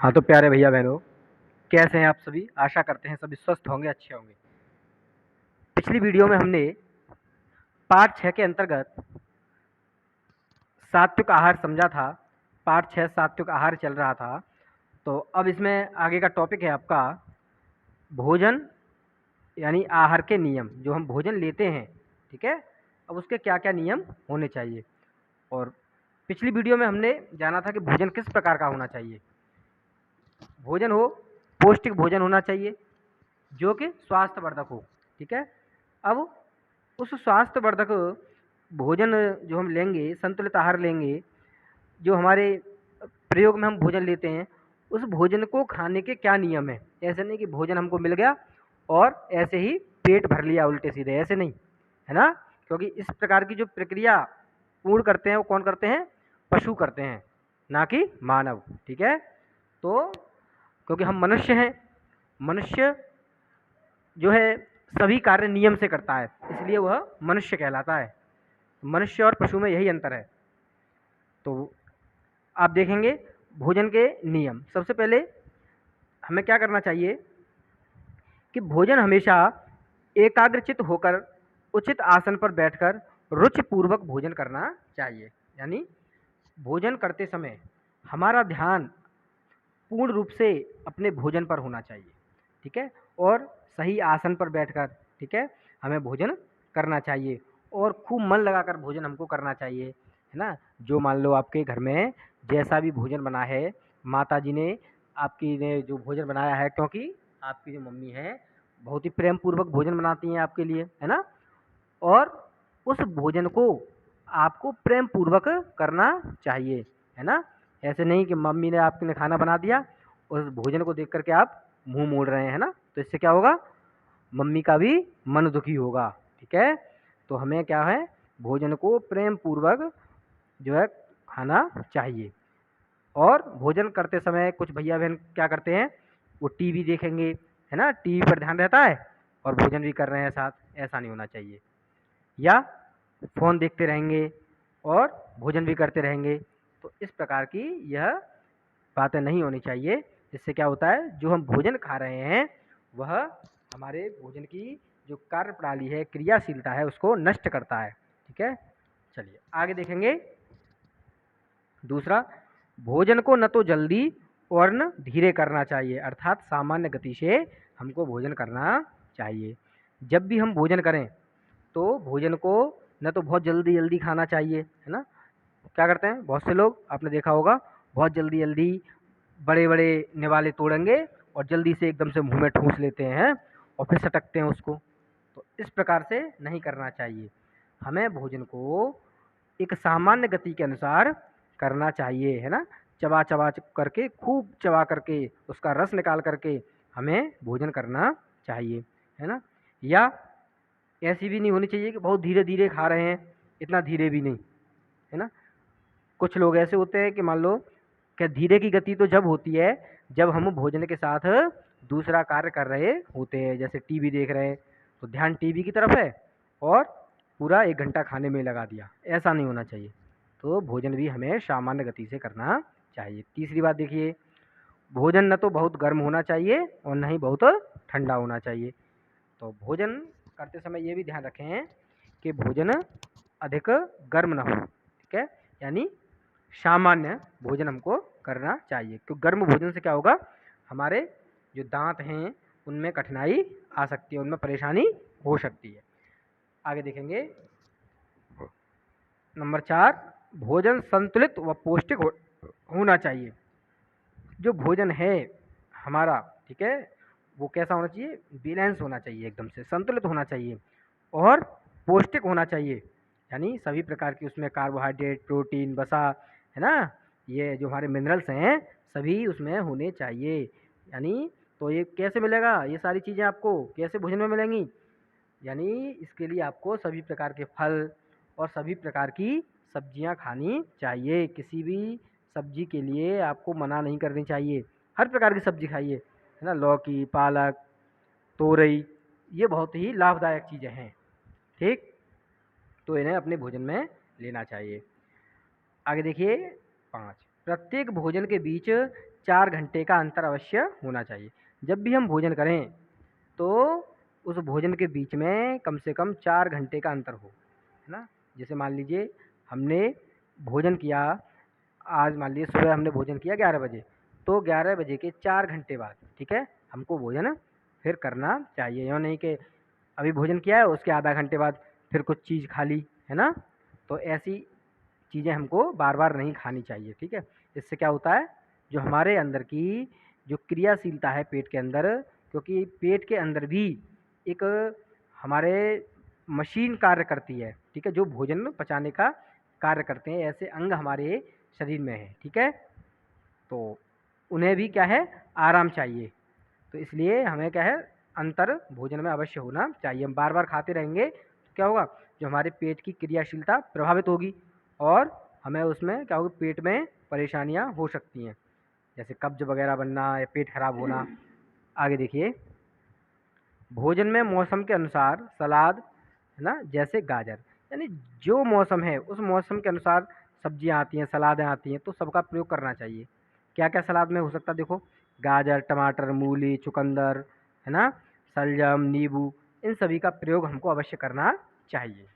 हाँ, तो प्यारे भैया बहनों, कैसे हैं आप सभी? आशा करते हैं सभी स्वस्थ होंगे, अच्छे होंगे। पिछली वीडियो में हमने पार्ट 6 के अंतर्गत सात्विक आहार समझा था। पार्ट 6 सात्विक आहार चल रहा था। तो अब इसमें आगे का टॉपिक है आपका भोजन, यानी आहार के नियम। जो हम भोजन लेते हैं, ठीक है, अब उसके क्या क्या नियम होने चाहिए। और पिछली वीडियो में हमने जाना था कि भोजन किस प्रकार का होना चाहिए। भोजन हो, पौष्टिक भोजन होना चाहिए जो कि स्वास्थ्यवर्धक हो, ठीक है। अब उस स्वास्थ्यवर्धक भोजन जो हम लेंगे, संतुलित आहार लेंगे, जो हमारे प्रयोग में हम भोजन लेते हैं, उस भोजन को खाने के क्या नियम हैं। ऐसे नहीं कि भोजन हमको मिल गया और ऐसे ही पेट भर लिया उल्टे सीधे, ऐसे नहीं, है ना। क्योंकि इस प्रकार की जो प्रक्रिया पूर्ण करते हैं वो कौन करते हैं? पशु करते हैं, ना कि मानव, ठीक है। तो क्योंकि हम मनुष्य हैं, मनुष्य जो है सभी कार्य नियम से करता है, इसलिए वह मनुष्य कहलाता है। मनुष्य और पशु में यही अंतर है। तो आप देखेंगे भोजन के नियम। सबसे पहले हमें क्या करना चाहिए कि भोजन हमेशा एकाग्रचित्त होकर उचित आसन पर बैठकर रुचिपूर्वक भोजन करना चाहिए। यानी भोजन करते समय हमारा ध्यान पूर्ण रूप से अपने भोजन पर होना चाहिए, ठीक है। और सही आसन पर बैठकर, ठीक है, हमें भोजन करना चाहिए और खूब मन लगाकर भोजन हमको करना चाहिए, है ना। जो मान लो आपके घर में जैसा भी भोजन बना है, माता जी ने आपकी ने जो भोजन बनाया है, क्योंकि आपकी जो मम्मी है बहुत ही प्रेम पूर्वक भोजन बनाती हैं आपके लिए, है ना। और उस भोजन को आपको प्रेम पूर्वक करना चाहिए, है ना। ऐसे नहीं कि मम्मी ने आपके लिए खाना बना दिया और उस भोजन को देख करके आप मुंह मोड़ रहे हैं, ना। तो इससे क्या होगा? मम्मी का भी मन दुखी होगा, ठीक है। तो हमें क्या है, भोजन को प्रेम पूर्वक जो है खाना चाहिए। और भोजन करते समय कुछ भैया बहन क्या करते हैं, वो टीवी देखेंगे, है ना, टीवी पर ध्यान रहता है और भोजन भी कर रहे हैं साथ। ऐसा नहीं होना चाहिए। या फ़ोन देखते रहेंगे और भोजन भी करते रहेंगे। तो इस प्रकार की यह बातें नहीं होनी चाहिए। इससे क्या होता है, जो हम भोजन खा रहे हैं वह हमारे भोजन की जो कार्य प्रणाली है, क्रियाशीलता है, उसको नष्ट करता है, ठीक है। चलिए आगे देखेंगे। दूसरा, भोजन को न तो जल्दी और न धीरे करना चाहिए, अर्थात सामान्य गति से हमको भोजन करना चाहिए। जब भी हम भोजन करें तो भोजन को न तो बहुत जल्दी जल्दी खाना चाहिए, है ना। क्या करते हैं बहुत से लोग, आपने देखा होगा, बहुत जल्दी जल्दी बड़े बड़े निवाले तोड़ेंगे और जल्दी से एकदम से मुंह में ठूस लेते हैं और फिर सटकते हैं उसको। तो इस प्रकार से नहीं करना चाहिए। हमें भोजन को एक सामान्य गति के अनुसार करना चाहिए, है ना। चबा चबा करके, खूब चबा करके, उसका रस निकाल करके हमें भोजन करना चाहिए, है ना। या ऐसी भी नहीं होनी चाहिए कि बहुत धीरे धीरे खा रहे हैं, इतना धीरे भी नहीं, है ना। कुछ लोग ऐसे होते हैं कि मान लो क्या, धीरे की गति तो जब होती है जब हम भोजन के साथ दूसरा कार्य कर रहे होते हैं, जैसे टीवी देख रहे हैं तो ध्यान टीवी की तरफ है और पूरा 1 घंटा खाने में लगा दिया। ऐसा नहीं होना चाहिए। तो भोजन भी हमें सामान्य गति से करना चाहिए। तीसरी बात देखिए, भोजन न तो बहुत गर्म होना चाहिए और न ही बहुत ठंडा होना चाहिए। तो भोजन करते समय ये भी ध्यान रखें कि भोजन अधिक गर्म ना हो, ठीक है। यानी सामान्य भोजन हमको करना चाहिए, क्योंकि गर्म भोजन से क्या होगा, हमारे जो दांत हैं उनमें कठिनाई आ सकती है, उनमें परेशानी हो सकती है। आगे देखेंगे। नंबर 4, भोजन संतुलित व पौष्टिक होना चाहिए। जो भोजन है हमारा, ठीक है, वो कैसा होना चाहिए? बैलेंस होना चाहिए, एकदम से संतुलित होना चाहिए और पौष्टिक होना चाहिए। यानी सभी प्रकार की उसमें कार्बोहाइड्रेट, प्रोटीन, वसा, है ना, ये जो हमारे मिनरल्स हैं सभी उसमें होने चाहिए। यानी तो ये कैसे मिलेगा, ये सारी चीज़ें आपको कैसे भोजन में मिलेंगी? यानी इसके लिए आपको सभी प्रकार के फल और सभी प्रकार की सब्जियां खानी चाहिए। किसी भी सब्जी के लिए आपको मना नहीं करनी चाहिए। हर प्रकार की सब्जी खाइए, है ना। लौकी, पालक, तोरई, ये बहुत ही लाभदायक चीज़ें हैं, ठीक। तो इन्हें अपने भोजन में लेना चाहिए। आगे देखिए 5, प्रत्येक भोजन के बीच 4 घंटे का अंतर अवश्य होना चाहिए। जब भी हम भोजन करें तो उस भोजन के बीच में कम से कम 4 घंटे का अंतर हो, है ना? जैसे मान लीजिए हमने भोजन किया, आज मान लीजिए सुबह हमने भोजन किया 11 बजे, तो 11 बजे के 4 घंटे बाद, ठीक है, हमको भोजन फिर करना चाहिए। यूँ नहीं कि अभी भोजन किया है उसके आधा घंटे बाद फिर कुछ चीज़ खा ली, है ना? तो ऐसी चीज़ें हमको बार बार नहीं खानी चाहिए, ठीक है? इससे क्या होता है, जो हमारे अंदर की जो क्रियाशीलता है पेट के अंदर, क्योंकि पेट के अंदर भी एक हमारे मशीन कार्य करती है, ठीक है, जो भोजन पचाने का कार्य करते हैं, ऐसे अंग हमारे शरीर में है, ठीक है? तो उन्हें भी क्या है, आराम चाहिए। तो इसलिए हमें क्या है, अंतर भोजन में अवश्य होना चाहिए। हम बार बार खाते रहेंगे तो क्या होगा, जो हमारे पेट की क्रियाशीलता प्रभावित होगी और हमें उसमें क्या होगा, पेट में परेशानियां हो सकती हैं, जैसे कब्ज वगैरह बनना या पेट खराब होना। आगे देखिए, भोजन में मौसम के अनुसार सलाद, है ना, जैसे गाजर, यानी जो मौसम है उस मौसम के अनुसार सब्जियां आती हैं, सलादें आती हैं, तो सबका प्रयोग करना चाहिए। क्या क्या सलाद में हो सकता है, देखो, गाजर, टमाटर, मूली, चुकंदर, है ना, शलजम, नींबू, इन सभी का प्रयोग हमको अवश्य करना चाहिए।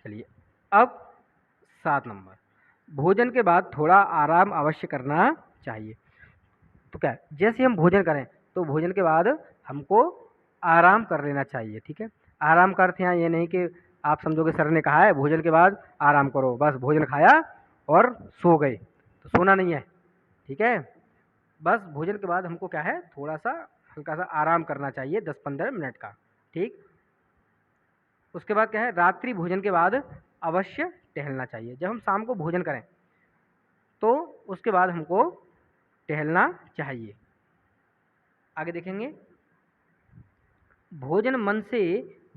चलिए, अब 7 नंबर, भोजन के बाद थोड़ा आराम अवश्य करना चाहिए। तो क्या है, जैसे हम भोजन करें तो भोजन के बाद हमको आराम कर लेना चाहिए, ठीक है? आराम का अर्थ यहाँ ये नहीं कि आप समझोगे सर ने कहा है भोजन के बाद आराम करो, बस भोजन खाया और सो गए, तो सोना नहीं है, ठीक है? बस भोजन के बाद हमको क्या है, थोड़ा सा हल्का सा आराम करना चाहिए, 10-15 मिनट का, ठीक? उसके बाद क्या है, रात्रि भोजन के बाद अवश्य टहलना चाहिए। जब हम शाम को भोजन करें तो उसके बाद हमको टहलना चाहिए। आगे देखेंगे, भोजन मन से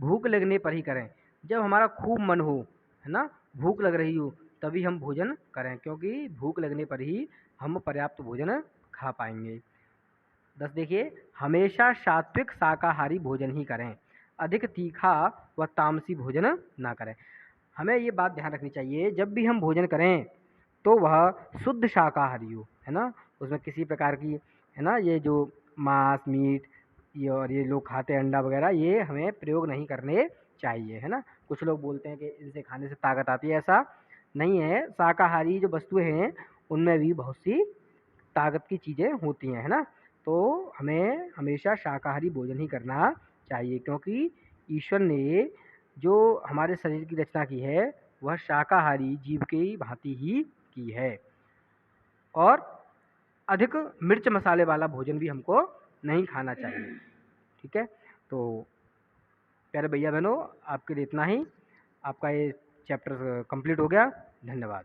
भूख लगने पर ही करें। जब हमारा खूब मन हो, है ना, भूख लग रही हो, तभी हम भोजन करें, क्योंकि भूख लगने पर ही हम पर्याप्त भोजन खा पाएंगे। 10 देखिए, हमेशा सात्विक शाकाहारी भोजन ही करें, अधिक तीखा व तामसी भोजन ना करें। हमें ये बात ध्यान रखनी चाहिए, जब भी हम भोजन करें तो वह शुद्ध शाकाहारी हो, है ना, उसमें किसी प्रकार की, है ना, ये जो मांस मीट ये और ये लोग खाते हैं अंडा वगैरह, ये हमें प्रयोग नहीं करने चाहिए, है ना। कुछ लोग बोलते हैं कि इनसे खाने से ताकत आती है, ऐसा नहीं है। शाकाहारी जो वस्तुएं हैं उनमें भी बहुत सी ताकत की चीज़ें होती हैं, है ना। तो हमें हमेशा शाकाहारी भोजन ही करना चाहिए, क्योंकि ईश्वर ने जो हमारे शरीर की रचना की है वह शाकाहारी जीव की भांति ही की है। और अधिक मिर्च मसाले वाला भोजन भी हमको नहीं खाना चाहिए, ठीक है। तो प्यारे भैया बहनों, आपके लिए इतना ही। आपका ये चैप्टर कंप्लीट हो गया। धन्यवाद।